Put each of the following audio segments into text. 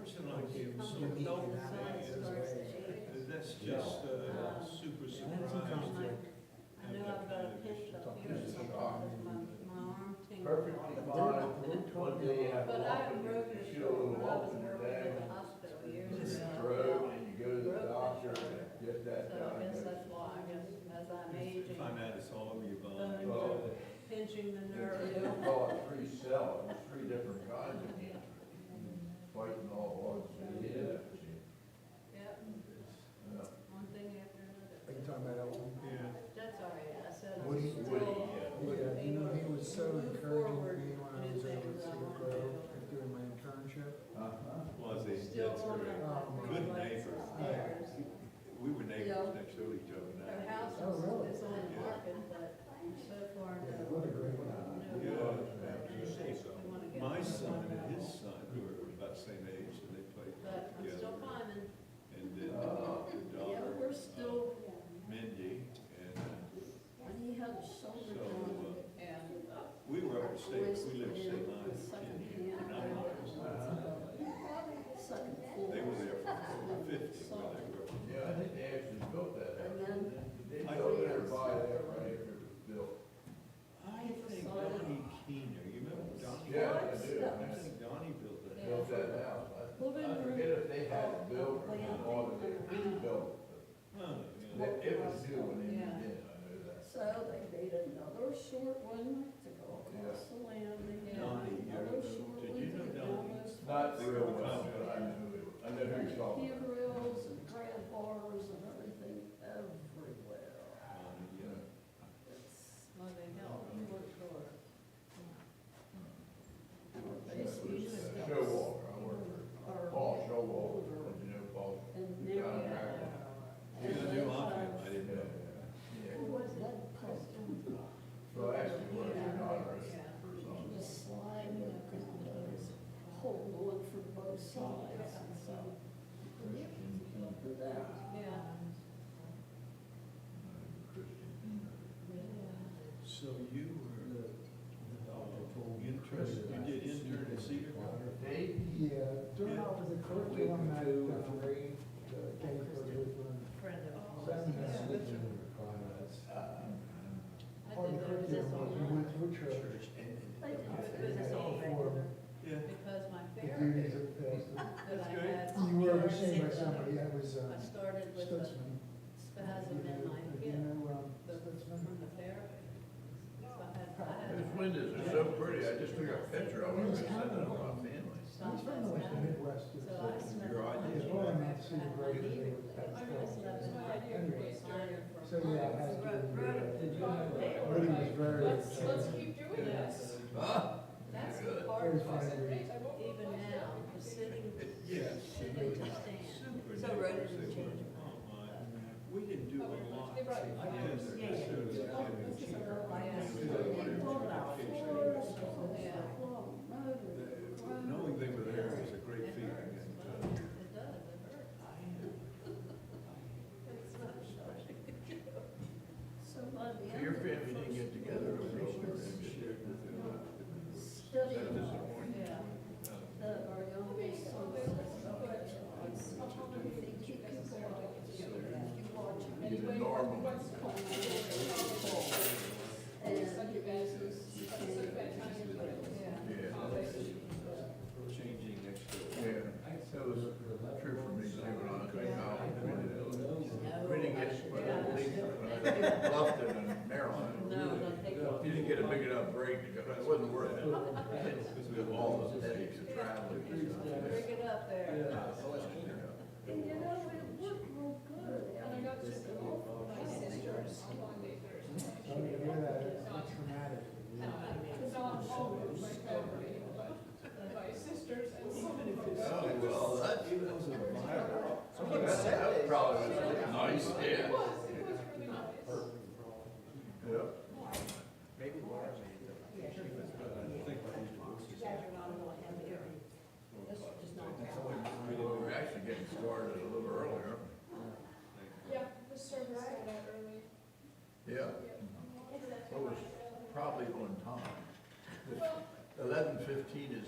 person like him, so Come to helpful, the sun starts to age. that's just, super surprised. I know I've got a pinch up here, This is something a because my arm tingles. Perfectly fine, one day you have to But I walk haven't in, broken you a shoot a little shoulder when I walk was in your working at the day. hospital years It's ago. broke, and you go to the Broke the doctor, shoulder. and get that So I done. guess that's why, I guess as I'm aging, Find out it's all over your bones bone. Well, are pinching the nerve. they call it three cell, there's three different kinds of cancer. Fighting all odds, yeah. Yep, one thing after another. Are you talking about Elton? Yeah. That's all right, I said I'm Woody? still. Yeah, you know, he was so Move encouraging forward, to me when I new was over things at I Cedar want to Grove, do. doing my internship. Was he? Still That's on great. that Good flights neighbor. of stairs. We were neighbors next door to each other now. Their house Oh, really? is on the market, but so far, no. What a great guy. Yeah, you say so. We wanna get My one. son and his son, who were about the same age, and they played But I'm still together. climbing. And then the Yeah, daughter, we're still, Mindy, and when he had a shoulder so, done, and we were up in state, always we lived in state line the for 10 second years. hand, And I was, second floor. they were there for 50, where they were. Yeah, I think they actually built that And house. then They built there by there, right after it was built. I think Donnie Keener, you remember Donnie? Yeah, I do. I think Donnie built that. Yeah. Built that house. I forget if they had it built or they bought it, who built it. Huh, But yeah. it was new when they Yeah. moved in, I know that. So they made another short one to go across the landing. Yeah. Donnie, Another short did one you to know get Donnie? almost. Not They real were well, fun. but I know who you're talking about. Handrails and grab bars and everything everywhere. Donnie, yeah. It's Well, they help, you work for it. basically Showalter, I work for Paul Showalter, you know Paul? And the near, contractor. You're gonna do mafia, I didn't know. Yeah. who was that person? Well, actually, what if you're not a Yeah. person? The slime that was hold on for both sides, and so for that. Yeah. So you were interested, you did intern at Cedar Grove? Dave? Yeah, during I was a curriculum at Ray, Dave was Friend of. seven minutes. I Part of did the the business curriculum was we owner. went to a church. I was and business had owner for Yeah. because my the duties therapy of pastor. that I great. had. You were overseen by somebody, that was I started with a Stutzman. spasm in my You hip, know, but Stutzman? from the therapy. So I Those had. windows are so pretty, I just took a picture of them and sent it to my family. He's from the West Midwest. So I spent. Your idea. His brother met Cedar Grove, and they were at Anyway. So, yeah, I had to do, Woody was very. Let's keep doing this. Huh? That's Good. the part, Very of funny. it. Even now, the sitting, Yes. sitting to stand. Super So wrote it neighbors, and they changed were. it. Oh, my. We didn't do a lot. They brought you I did, flowers. they're considered cheaper. Yeah. Knowing they were there was a great feeling, and, It does, it hurts. It's not shocking. So by the So end your of family the didn't get first together year, over it Easter was and shared with them? studying That disappointing. Yeah. that our youngest son says, okay, if they keep you going, if you watch it, He's a normal. and he uses, you can't Yeah. Yeah. changing next door. Yeah, that was true for me too when I was in college. We didn't get, when I left Bluffton in Maryland. No, don't take it. You didn't get a big enough break to go, it wasn't worth it. Because we have all the headaches of traveling. and stuff. Bring it up there. And you know, it worked real good. And I got to go my sisters on Monday, Thursday. Oh, you hear that, it's traumatic. Not always my family, but my sisters and some of them. Oh, well, that's, Even though it was a viral. that probably was nice, It yeah. was really nice. Yeah. Maybe Laura made them. I think I used to work this Guys are not going to have it. This is just not. We were actually getting started a little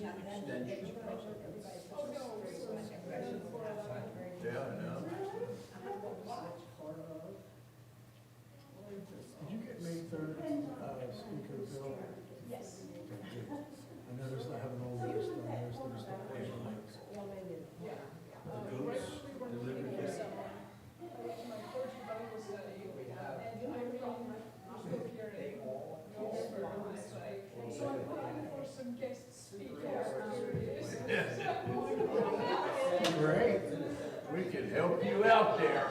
just extension. Oh, no, so it's better for, Yeah, I know. Did you get May 3rd, speaker bill? Yes. I noticed I have an old list on there, so there's no question marks. yeah. Right when we were looking for someone, I went to my first Bible study, and I read book here in Gosford, and it's like, so I'm looking for some guest speakers, here it is. Great. We can help you out there.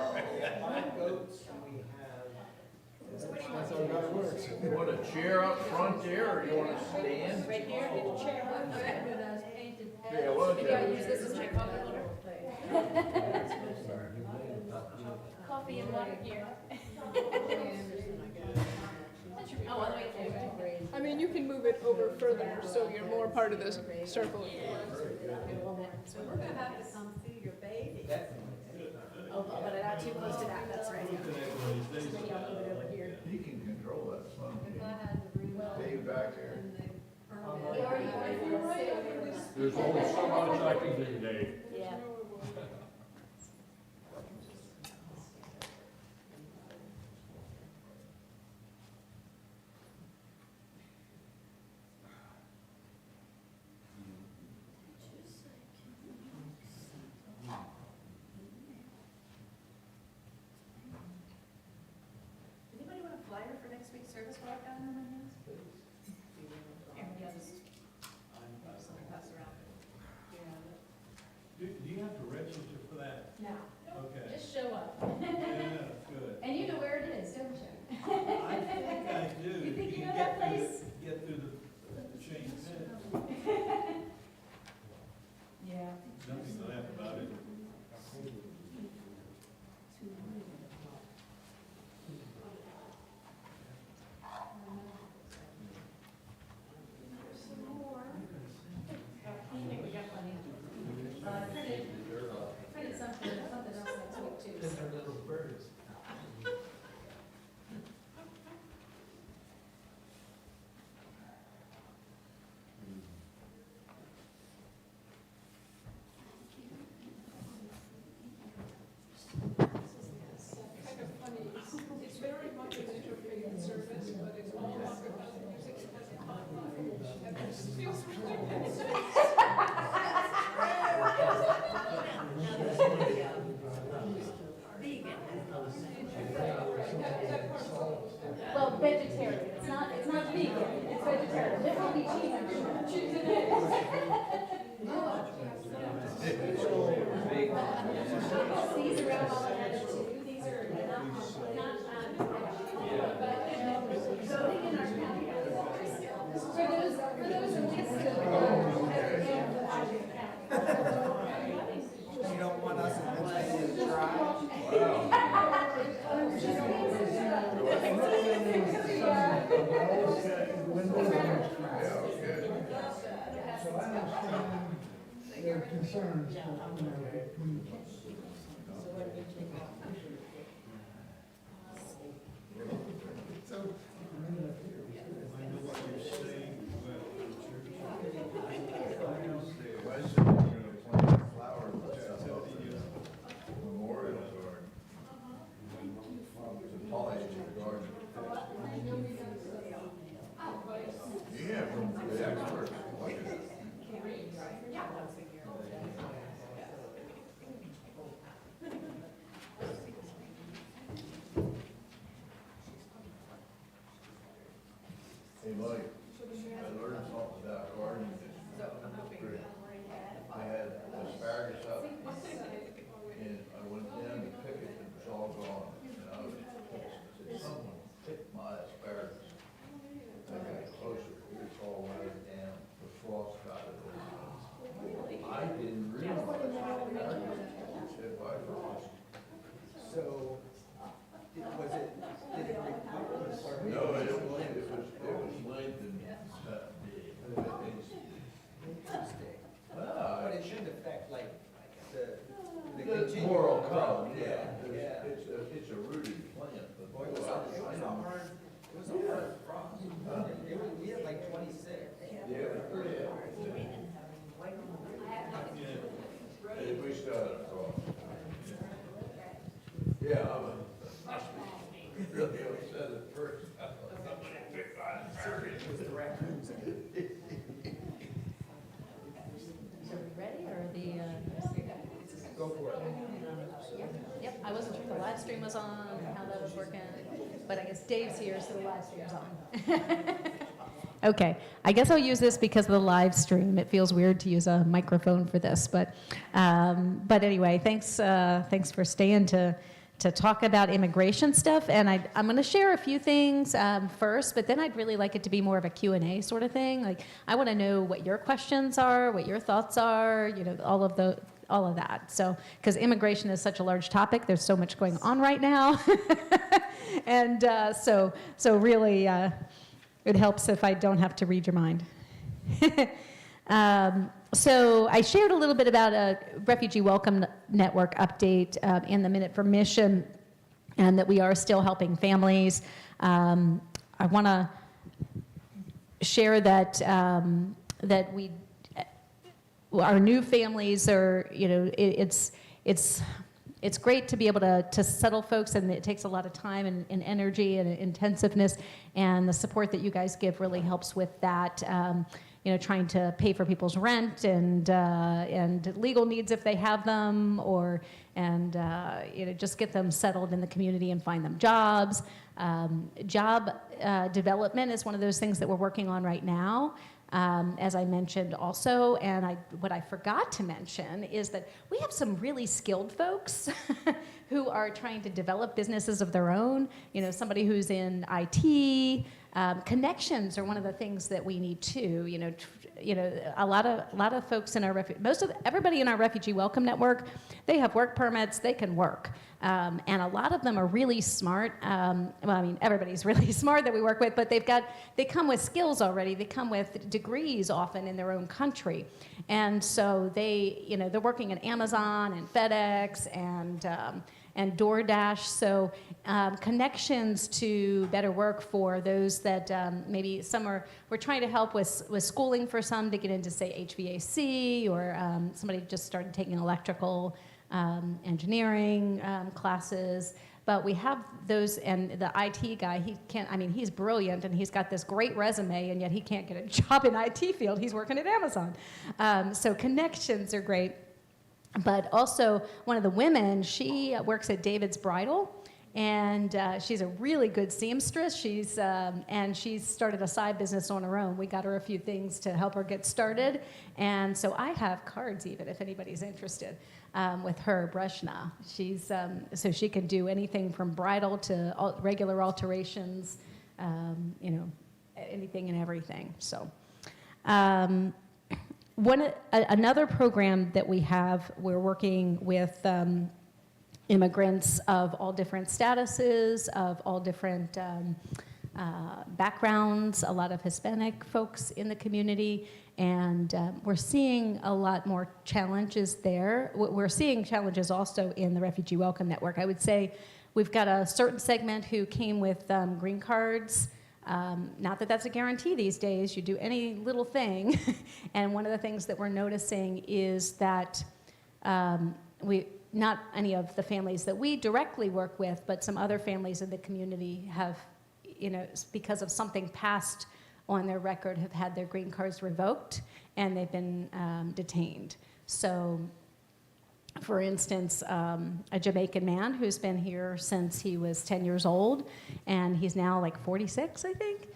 That's how that works. You want a chair up front there, or you want to stand? Right here, did you check on that when I was painted? Yeah, well, Maybe I'll use this as my coffee holder. Coffee and water here. Oh, I'll wait for you. I mean, you can move it over further, so you're more part of this circle. So we're gonna have to come see your baby. Oh, but I'm not too close to that, that's right. So maybe I'll move it over here. He can control that son. If I had to bring Dave back there. in the He permit. already There's only so much I can do, Dave. Yeah. Anybody want a flyer for next week's service walk down in my hands? Here, yeah, just. Something pass around. Do you have to register for that? No, Okay. just show up. Yeah, good. And you know where it is, don't you? I think I do. You think you can know get that through the- place? Get through the chain fence. Yeah. Nothing to laugh about it. Printed something else next week too. They're little birds. Kind of funny, it's very much an interfaith service, but it's all about the music and it feels ridiculous. Well, vegetarian, it's not vegan, it's vegetarian, there will be cheese, I'm sure. These are around all the other two, these are not, voting in our county. For those in this, You don't want us in Pennsylvania to try? So I understand their concerns, but, I know what you're saying, but I said we're gonna plant flowers at the Memorial Garden. The pollinator garden. Yeah, from the experts. Look at it. Hey, Mike, I learned something about gardening this spring. I had asparagus up, and I went down to pick it, and it was all gone. And I was said, someone picked my asparagus. I got closer, it's all rotted down, the frost got it all. I didn't realize asparagus was hit by frost. So, was it, did it recover? No, it was length and stuff big. Interesting. Ah, But it shouldn't affect like the the continual more will growth. come, yeah. Yeah. It's a rooted plant, but Boy, it was a hard frost. We had like 26. Yeah, it was pretty. but I guess Dave's here, so the live stream's on. Okay, I guess I'll use this because of the live stream. It feels weird to use a microphone for this, but anyway, thanks for staying to talk about immigration stuff. And I'm going to share a few things first, but then I'd really like it to be more of a Q&A sort of thing. Like, I want to know what your questions are, what your thoughts are, all of that. So, because immigration is such a large topic, there's so much going on right now, and so really. It helps if I don't have to read your mind. So I shared a little bit about a Refugee Welcome Network update in the Minute for Mission, and that we are still helping families. I want to share that our new families are, it's great to be able to settle folks, and it takes a lot of time and energy and intensiveness, and the support that you guys give really helps with that. Trying to pay for people's rent and legal needs if they have them, just get them settled in the community and find them jobs. Job development is one of those things that we're working on right now. As I mentioned also, and what I forgot to mention is that we have some really skilled folks who are trying to develop businesses of their own. Somebody who's in IT. Connections are one of the things that we need too. A lot of folks in our everybody in our Refugee Welcome Network, they have work permits, they can work, and a lot of them are really smart. Everybody's really smart that we work with, but they come with skills already. They come with degrees often in their own country, and so they're working at Amazon and FedEx and DoorDash, so connections to better work for those that maybe we're trying to help with schooling for some to get into, say, HVAC, or somebody just started taking electrical engineering classes. But we have those, and the IT guy, he's brilliant, and he's got this great resume, and yet he can't get a job in IT field. He's working at Amazon. So connections are great. But also, one of the women, she works at David's Bridal, and she's a really good seamstress. And she's started a side business on her own. We got her a few things to help her get started, and so I have cards even if anybody's interested with her, Brushna. She's so she can do anything from bridal to regular alterations, anything and everything. So. Another program that we have, we're working with immigrants of all different statuses, of all different backgrounds, a lot of Hispanic folks in the community, and we're seeing a lot more challenges there. We're seeing challenges also in the Refugee Welcome Network. I would say we've got a certain segment who came with green cards. Not that that's a guarantee these days. You do any little thing. And one of the things that we're noticing is that not any of the families that we directly work with, but some other families in the community have, because of something passed on their record, have had their green cards revoked, and they've been detained. So, for instance, a Jamaican man who's been here since he was 10 years old, and he's now like 46, I think.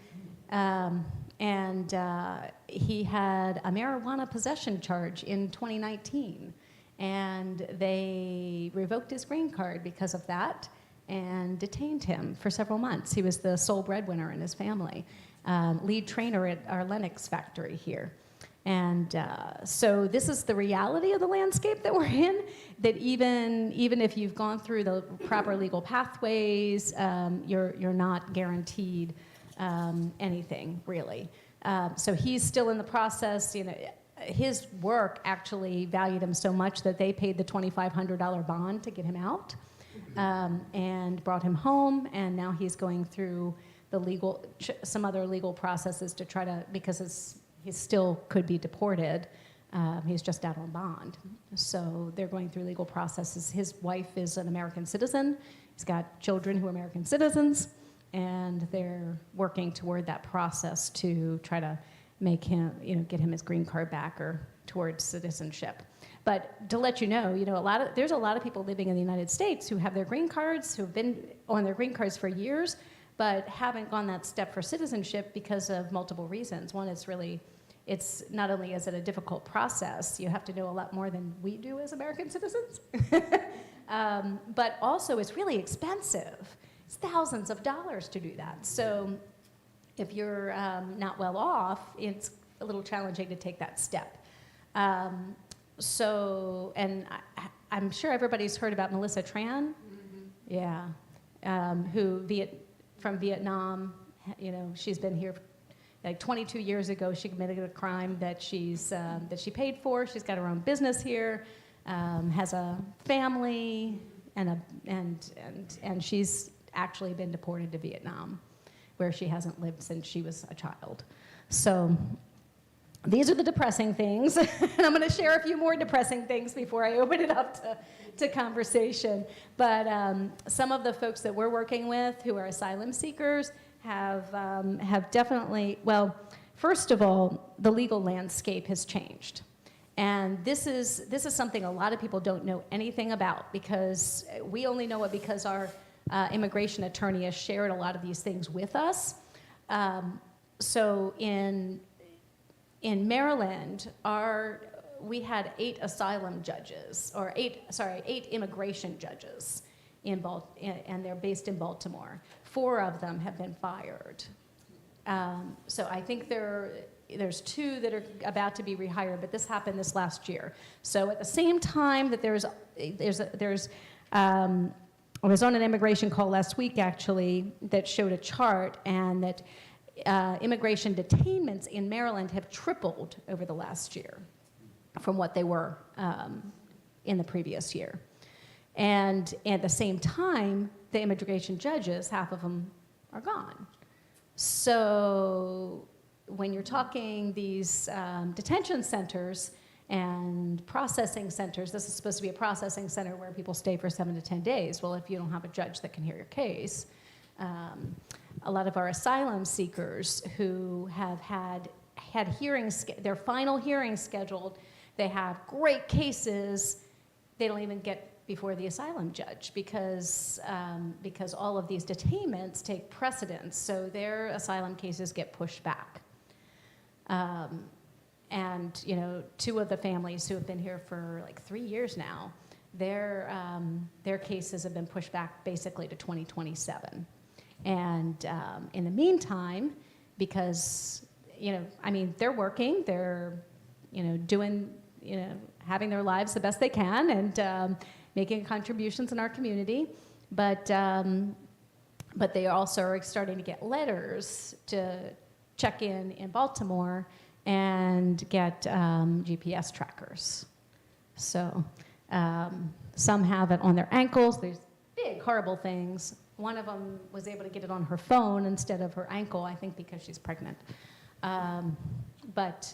He had a marijuana possession charge in 2019, and they revoked his green card because of that and detained him for several months. He was the sole breadwinner in his family, lead trainer at our Lennox factory here. And so this is the reality of the landscape that we're in, that even if you've gone through the proper legal pathways, you're not guaranteed anything, really. So he's still in the process. His work actually valued him so much that they paid the $2,500 bond to get him out, and brought him home, and now he's going through some other legal processes to try to, because he still could be deported. He's just out on bond. So they're going through legal processes. His wife is an American citizen. He's got children who are American citizens, and they're working toward that process to try to make him, get him his green card back or towards citizenship. But to let you know, there's a lot of people living in the United States who have their green cards, who've been on their green cards for years, but haven't gone that step for citizenship because of multiple reasons. One, it's not only is it a difficult process, you have to know a lot more than we do as American citizens, but also it's really expensive. It's thousands of dollars to do that. So if you're not well off, it's a little challenging to take that step. And I'm sure everybody's heard about Melissa Tran. Yeah, from Vietnam. You know, she's been here like 22 years ago. She committed a crime that she paid for. She's got her own business here, has a family, and she's actually been deported to Vietnam, where she hasn't lived since she was a child. So these are the depressing things, and I'm going to share a few more depressing things before I open it up to conversation. But some of the folks that we're working with who are asylum seekers have definitely, well, first of all, the legal landscape has changed. And this is something a lot of people don't know anything about, because we only know it because our immigration attorney has shared a lot of these things with us. So in Maryland, we had 8 asylum judges, or 8 immigration judges, and they're based in Baltimore. 4 of them have been fired. So I think there's 2 that are about to be rehired, but this happened this last year. So at the same time that I was on an immigration call last week, actually, that showed a chart, and that immigration detainments in Maryland have tripled over the last year from what they were in the previous year. And at the same time, the immigration judges, half of them are gone. So when you're talking these detention centers and processing centers, this is supposed to be a processing center where people stay for 7 to 10 days. Well, if you don't have a judge that can hear your case, a lot of our asylum seekers who have had hearings, their final hearings scheduled, they have great cases, they don't even get before the asylum judge because all of these detainments take precedence, so their asylum cases get pushed back. And 2 of the families who have been here for like 3 years now, their cases have been pushed back basically to 2027. And in the meantime, because they're working, they're doing, having their lives the best they can, and making contributions in our community, but they also are starting to get letters to check in Baltimore and get GPS trackers. So some have it on their ankles. There's big, horrible things. One of them was able to get it on her phone instead of her ankle, I think because she's pregnant. But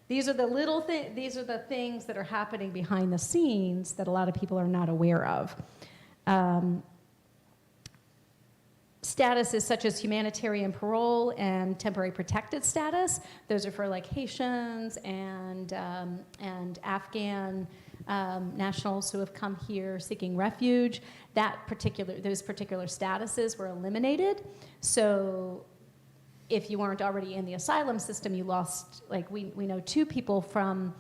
these are the things that are happening behind the scenes that a lot of people are not aware of. Statuses such as humanitarian parole and temporary protected status, those are for like Haitians and Afghan nationals who have come here seeking refuge. Those particular statuses were eliminated. So if you weren't already in the asylum system, you lost, like we know 2 people from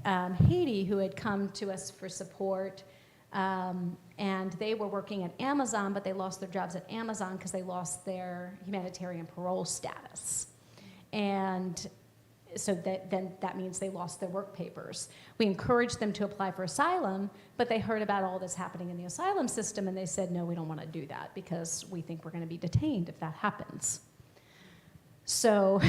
Haiti who had come to us for support, and they were working at Amazon, but they lost their jobs at Amazon because they lost their humanitarian parole status. And so that means they lost their work papers. We encouraged them to apply for asylum, but they heard about all this happening in the asylum system, and they said, no, we don't want to do that because we think we're going to be detained if that happens. So,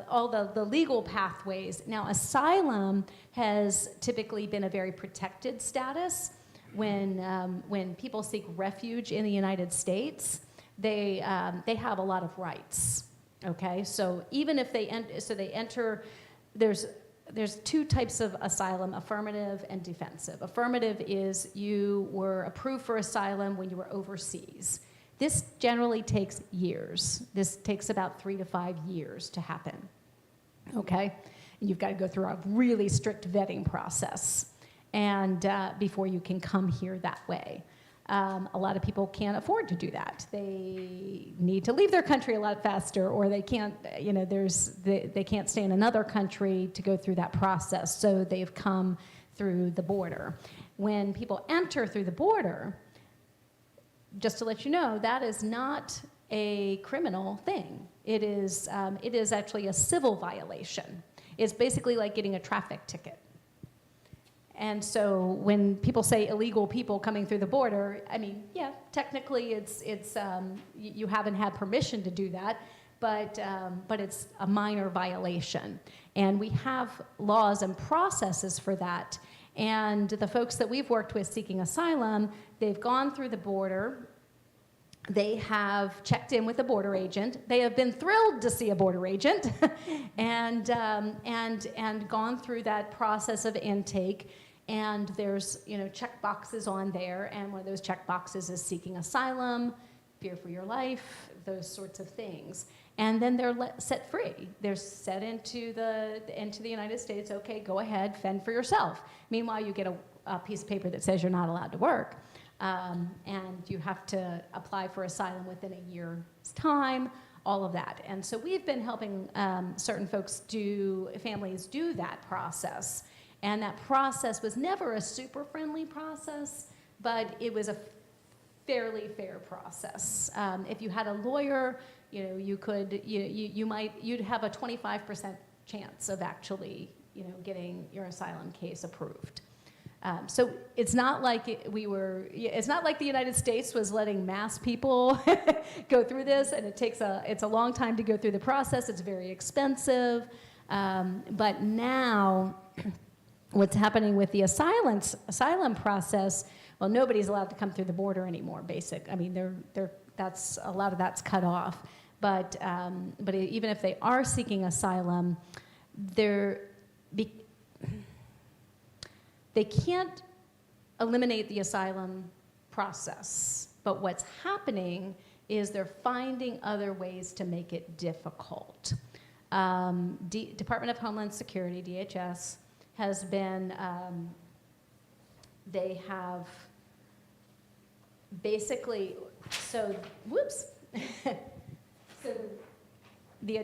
all the legal pathways. Now, asylum has typically been a very protected status. When people seek refuge in the United States, they have a lot of rights. Okay, so even if they enter, there's 2 types of asylum: affirmative and defensive. Affirmative is you were approved for asylum when you were overseas. This generally takes years. This takes about 3 to 5 years to happen, okay? And you've got to go through a really strict vetting process and before you can come here that way. A lot of people can't afford to do that. They need to leave their country a lot faster, or they can't, they can't stay in another country to go through that process, so they've come through the border. When people enter through the border, just to let you know, that is not a criminal thing. It is actually a civil violation. It's basically like getting a traffic ticket. And so when people say illegal people coming through the border, I mean, yeah, technically you haven't had permission to do that, but it's a minor violation. And we have laws and processes for that. And the folks that we've worked with seeking asylum, they've gone through the border. They have checked in with a border agent. They have been thrilled to see a border agent and gone through that process of intake. And there's, check boxes on there, and one of those check boxes is seeking asylum, fear for your life, those sorts of things. And then they're set free. They're set into the United States. Okay, go ahead, fend for yourself. Meanwhile, you get a piece of paper that says you're not allowed to work, and you have to apply for asylum within a year's time. All of that. And so we've been helping certain families do that process. And that process was never a super friendly process, but it was a fairly fair process. If you had a lawyer, you'd have a 25% chance of actually, getting your asylum case approved. So it's not like it's not like the United States was letting mass people go through this, and it's a long time to go through the process. It's very expensive. But now, what's happening with the asylum process? Well, nobody's allowed to come through the border anymore. That's a lot of that's cut off. But even if they are seeking asylum, they can't eliminate the asylum process. But what's happening is they're finding other ways to make it difficult. Department of Homeland Security, DHS, has been, they have basically, so the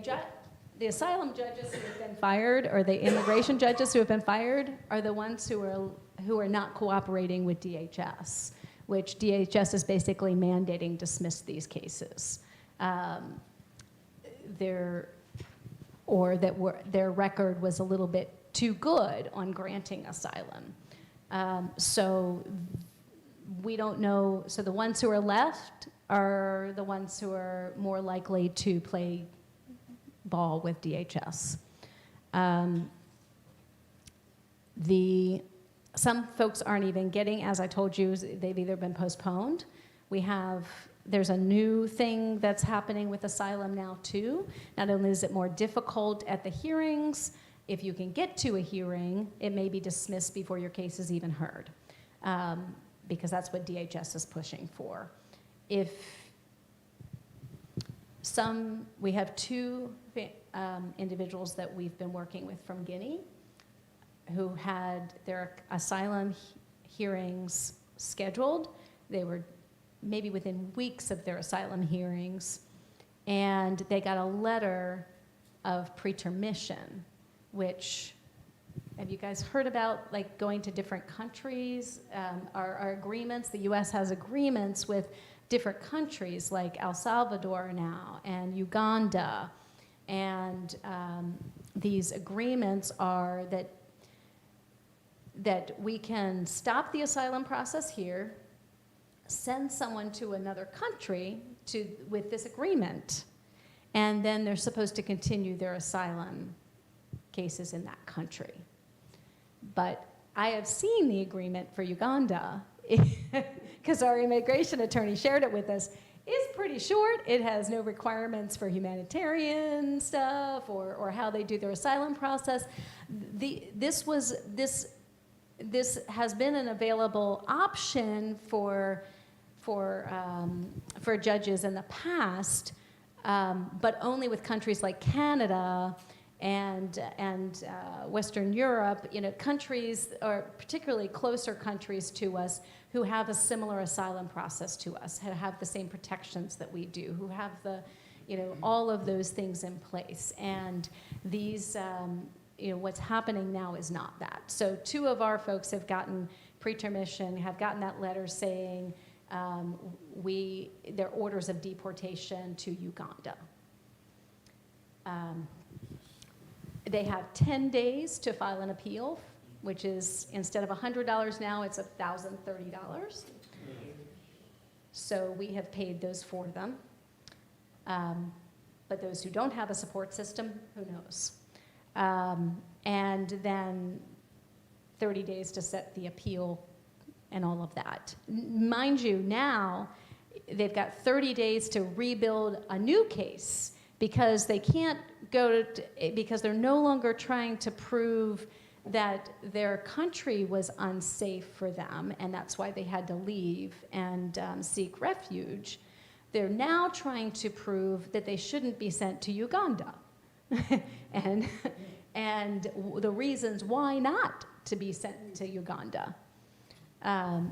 asylum judges who have been fired, or the immigration judges who have been fired, are the ones who are not cooperating with DHS, which DHS is basically mandating dismiss these cases. Their record was a little bit too good on granting asylum. So we don't know, so the ones who are left are the ones who are more likely to play ball with DHS. Some folks aren't even getting, as I told you, they've either been postponed. There's a new thing that's happening with asylum now too. Not only is it more difficult at the hearings, if you can get to a hearing, it may be dismissed before your case is even heard, because that's what DHS is pushing for. We have two individuals that we've been working with from Guinea who had their asylum hearings scheduled. They were maybe within weeks of their asylum hearings, and they got a letter of pretermission, which, have you guys heard about, like, going to different countries? Our agreements, the US has agreements with different countries like El Salvador now and Uganda, and these agreements are that we can stop the asylum process here, send someone to another country with this agreement, and then they're supposed to continue their asylum cases in that country. But I have seen the agreement for Uganda, because our immigration attorney shared it with us. It's pretty short. It has no requirements for humanitarian stuff or how they do their asylum process. This has been an available option for judges in the past, but only with countries like Canada and Western Europe, countries, or particularly closer countries to us, who have a similar asylum process to us, have the same protections that we do, who have all of those things in place. And these, what's happening now is not that. So 2 of our folks have gotten pretermission, have gotten that letter saying their orders of deportation to Uganda. They have 10 days to file an appeal, which is, instead of $100 now, it's $1,030. So we have paid those for them. But those who don't have a support system, who knows? And then 30 days to set the appeal and all of that. Mind you, now they've got 30 days to rebuild a new case, because they can't because they're no longer trying to prove that their country was unsafe for them, and that's why they had to leave and seek refuge. They're now trying to prove that they shouldn't be sent to Uganda, and the reasons why not to be sent to Uganda.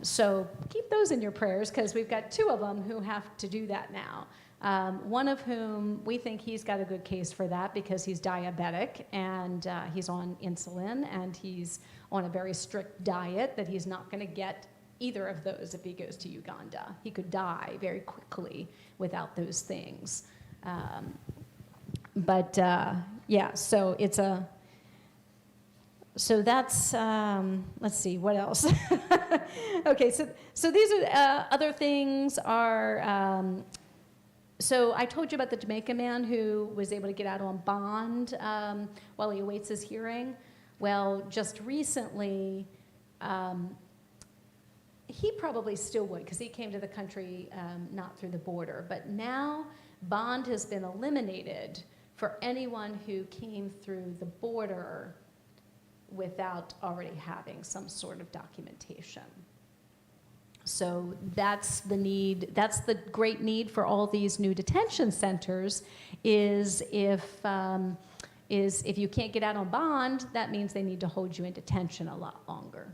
So keep those in your prayers, because we've got 2 of them who have to do that now. One of whom, we think he's got a good case for that, because he's diabetic, and he's on insulin, and he's on a very strict diet that he's not going to get either of those if he goes to Uganda. He could die very quickly without those things. Yeah, so it's a... So that's, let's see, what else? Okay, so these are, other things are, so I told you about the Jamaican man who was able to get out on bond while he awaits his hearing. Well, just recently, he probably still would, because he came to the country not through the border. But now bond has been eliminated for anyone who came through the border without already having some sort of documentation. So that's the need, that's the great need for all these new detention centers, is if you can't get out on bond, that means they need to hold you in detention a lot longer.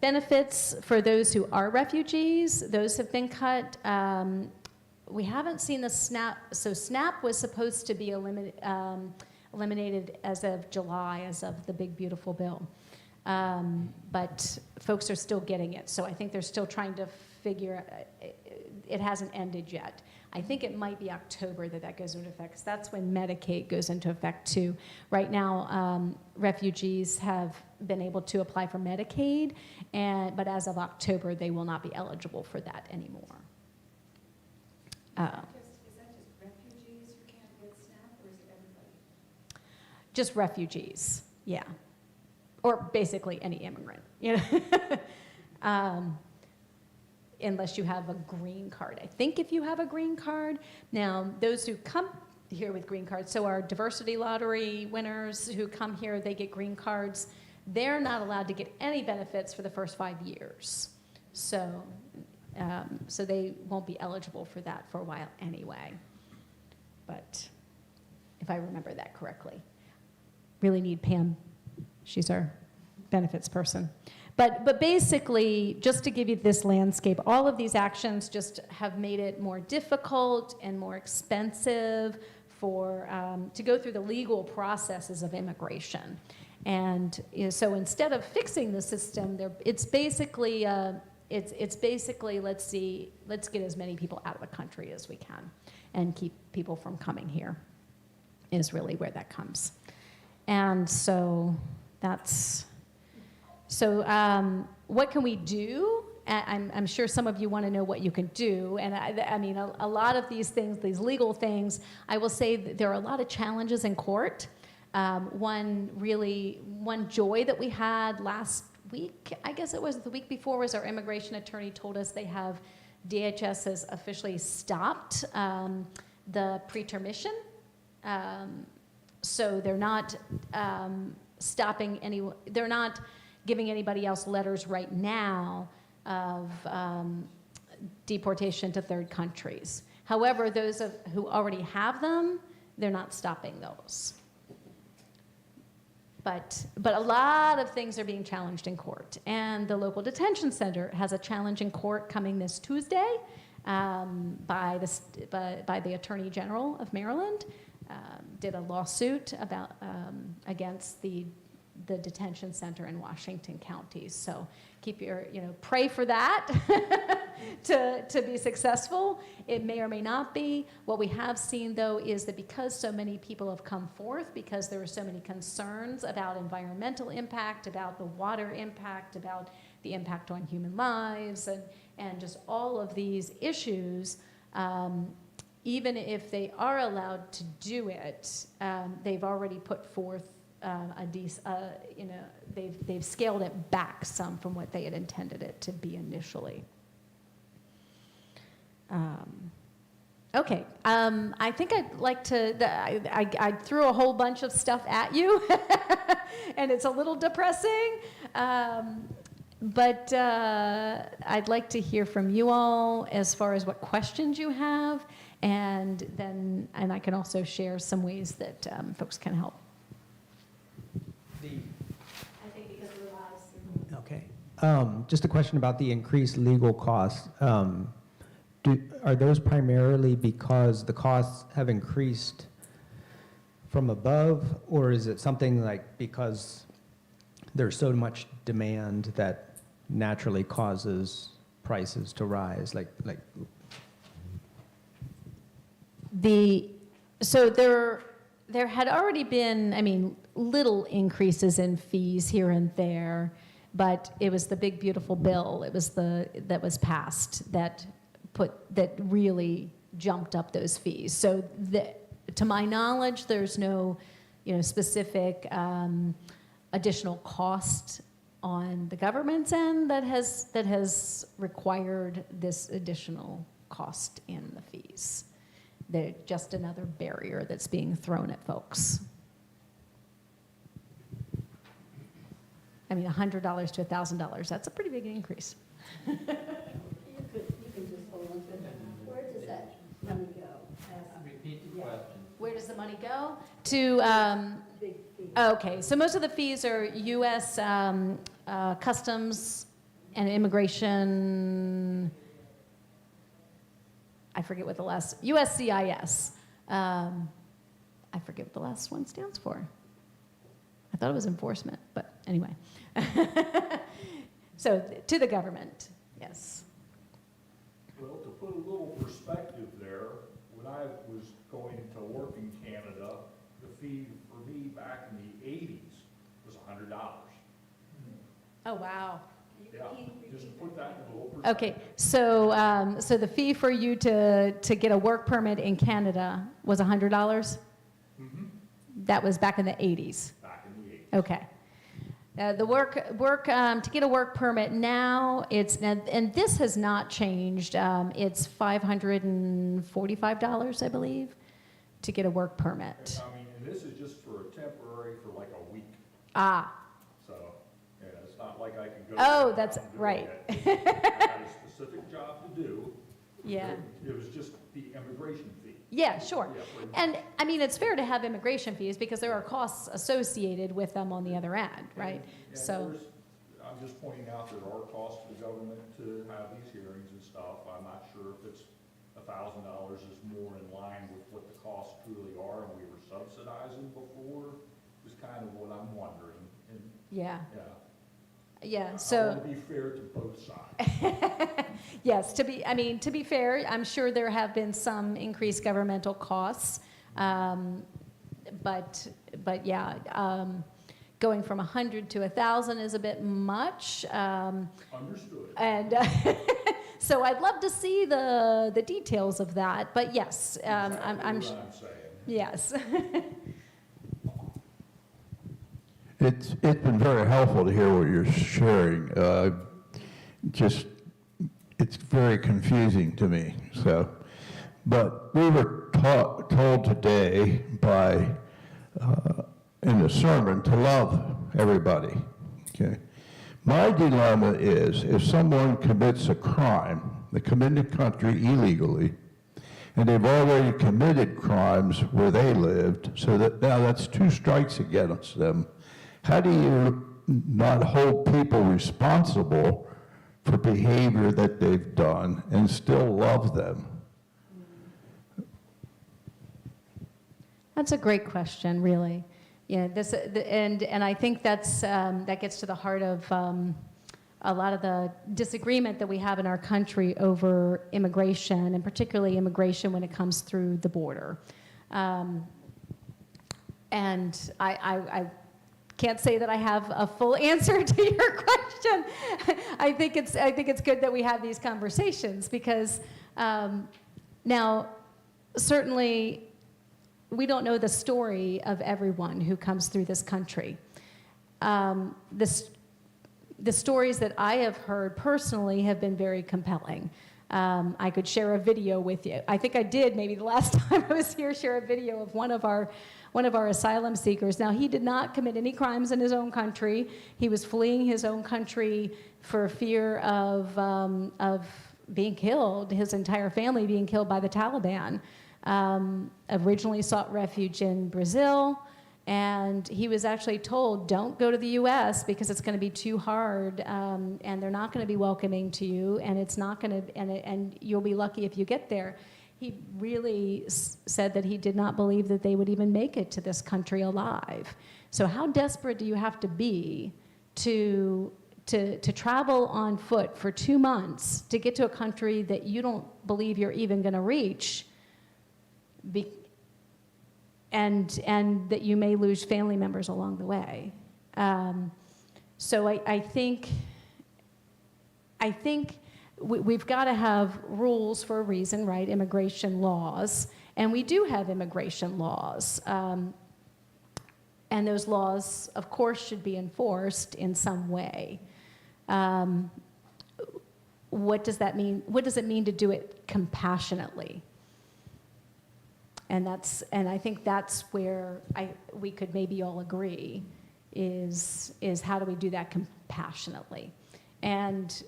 Benefits for those who are refugees, those have been cut. We haven't seen the SNAP, so SNAP was supposed to be eliminated as of July, as of the big beautiful bill. But folks are still getting it, so I think they're still trying to figure, it hasn't ended yet. I think it might be October that goes into effect, 'cause that's when Medicaid goes into effect too. Right now, refugees have been able to apply for Medicaid, but as of October, they will not be eligible for that anymore. Is that just refugees who can't get SNAP, or is it everybody? Just refugees, yeah. Or basically any immigrant, unless you have a green card. I think if you have a green card, now those who come here with green cards, so our diversity lottery winners who come here, they get green cards, they're not allowed to get any benefits for the first 5 years. So they won't be eligible for that for a while anyway. But if I remember that correctly. Really need Pam. She's our benefits person. But basically, just to give you this landscape, all of these actions just have made it more difficult and more expensive to go through the legal processes of immigration. And so instead of fixing the system, it's basically let's get as many people out of the country as we can and keep people from coming here is really where that comes. And so what can we do? I'm sure some of you want to know what you can do. And I mean, a lot of these things, these legal things, I will say that there are a lot of challenges in court. One joy that we had last week, I guess it was the week before, was our immigration attorney told us DHS has officially stopped the pretermission. So they're not they're not giving anybody else letters right now of deportation to third countries. However, those who already have them, they're not stopping those. But a lot of things are being challenged in court. And the local detention center has a challenge in court coming this Tuesday by the Attorney General of Maryland. Did a lawsuit against the detention center in Washington County. So keep pray for that to be successful. It may or may not be. What we have seen, though, is that because so many people have come forth, because there are so many concerns about environmental impact, about the water impact, about the impact on human lives, and just all of these issues, even if they are allowed to do it, they've already put forth they've scaled it back some from what they had intended it to be initially. Okay, I think I'd like to, I threw a whole bunch of stuff at you, and it's a little depressing, but I'd like to hear from you all as far as what questions you have, and I can also share some ways that folks can help. I think because of the lives. Okay. Just a question about the increased legal costs. Are those primarily because the costs have increased from above, or is it something like because there's so much demand that naturally causes prices to rise? So there had already been, little increases in fees here and there, but it was the big beautiful bill. It was that was passed that really jumped up those fees. So to my knowledge, there's no specific additional cost on the government's end that has required this additional cost in the fees. They're just another barrier that's being thrown at folks. $100 to $1,000, that's a pretty big increase. You can just hold on to it. Where does that money go? Repeat the question. Where does the money go? To, Big fee. okay, so most of the fees are U.S. Customs and Immigration, I forget what the last, USCIS. I forget what the last one stands for. I thought it was enforcement, but anyway. So to the government, yes. Well, to put a little perspective there, when I was going to work in Canada, the fee for me back in the 80s was $100. Oh, wow. Yeah, just to put that in a little perspective. Okay, so so the fee for you to get a work permit in Canada was $100? Mm-hmm. That was back in the 80s? Back in the 80s. Okay. The work to get a work permit now, and this has not changed. It's $545, I believe, to get a work permit. And this is just for a temporary for like a week. Ah. So, yeah, it's not like I can go. Oh, down that's and do right. it. I had a specific job to do. Yeah. It was just the immigration fee. Yeah, sure. Yeah, And it's fair to have immigration fees because there are costs associated with them on the other end, right? And So, I'm just pointing out there are costs to the government to have these hearings and stuff. I'm not sure if it's $1,000 is more in line with what the costs truly are, and we were subsidizing before, is kind of what I'm wondering. And, yeah. yeah, So. I want to be fair to both sides. Yes, to be fair, I'm sure there have been some increased governmental costs, but yeah, going from 100 to 1,000 is a bit much. Understood. And so I'd love to see the details of that, but yes, Exactly I'm what I'm saying. yes. It's been very helpful to hear what you're sharing. It's very confusing to me. So, but we were told today in the sermon to love everybody. Okay. My dilemma is if someone commits a crime, they come into the country illegally, and they've already committed crimes where they lived, so that now that's 2 strikes against them. How do you not hold people responsible for behavior that they've done and still love them? That's a great question, really. Yeah, and I think that gets to the heart of a lot of the disagreement that we have in our country over immigration, and particularly immigration when it comes through the border. And I can't say that I have a full answer to your question. I think it's good that we have these conversations because now certainly we don't know the story of everyone who comes through this country. The stories that I have heard personally have been very compelling. I could share a video with you. I think I did maybe the last time I was here, share a video of one of our asylum seekers. Now, he did not commit any crimes in his own country. He was fleeing his own country for fear of being killed, his entire family being killed by the Taliban. Originally sought refuge in Brazil, and he was actually told, don't go to the U.S. because it's going to be too hard, and they're not going to be welcoming to you, and it's not going to, and you'll be lucky if you get there. He really said that he did not believe that they would even make it to this country alive. So how desperate do you have to be to travel on foot for 2 months to get to a country that you don't believe you're even going to reach, and that you may lose family members along the way? So I think we've got to have rules for a reason, right? Immigration laws, and we do have immigration laws, and those laws, of course, should be enforced in some way. What does that mean? What does it mean to do it compassionately? And I think that's where we could maybe all agree is how do we do that compassionately? And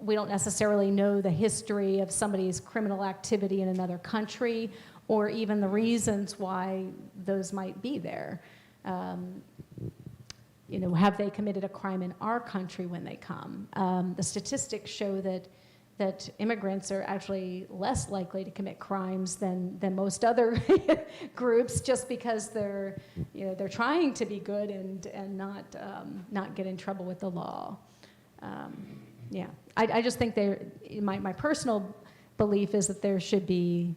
we don't necessarily know the history of somebody's criminal activity in another country or even the reasons why those might be there. Have they committed a crime in our country when they come? The statistics show that immigrants are actually less likely to commit crimes than most other groups, just because they're trying to be good and not get in trouble with the law. Yeah, I just think my personal belief is that there should be,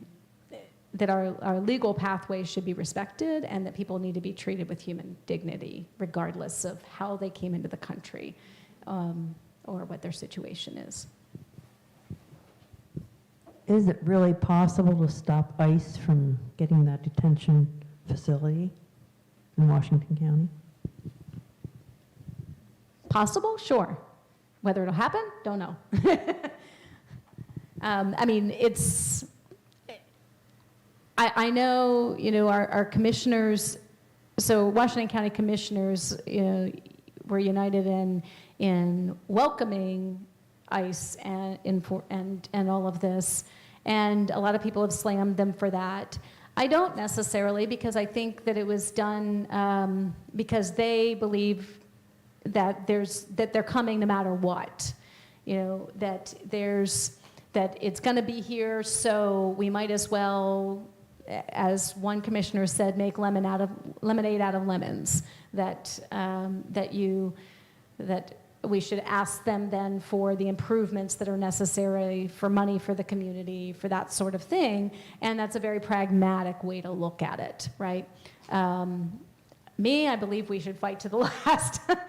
that our legal pathways should be respected, and that people need to be treated with human dignity, regardless of how they came into the country or what their situation is. Is it really possible to stop ICE from getting that detention facility in Washington County? Possible? Sure. Whether it'll happen? Don't know. I mean, I know, our commissioners, so Washington County commissioners, were united in welcoming ICE and all of this, and a lot of people have slammed them for that. I don't necessarily, because I think that it was done because they believe that they're coming no matter what, that it's going to be here, so we might as well, as one commissioner said, make lemonade out of lemons. That we should ask them then for the improvements that are necessary, for money for the community, for that sort of thing. And that's a very pragmatic way to look at it, right? I believe we should fight to the last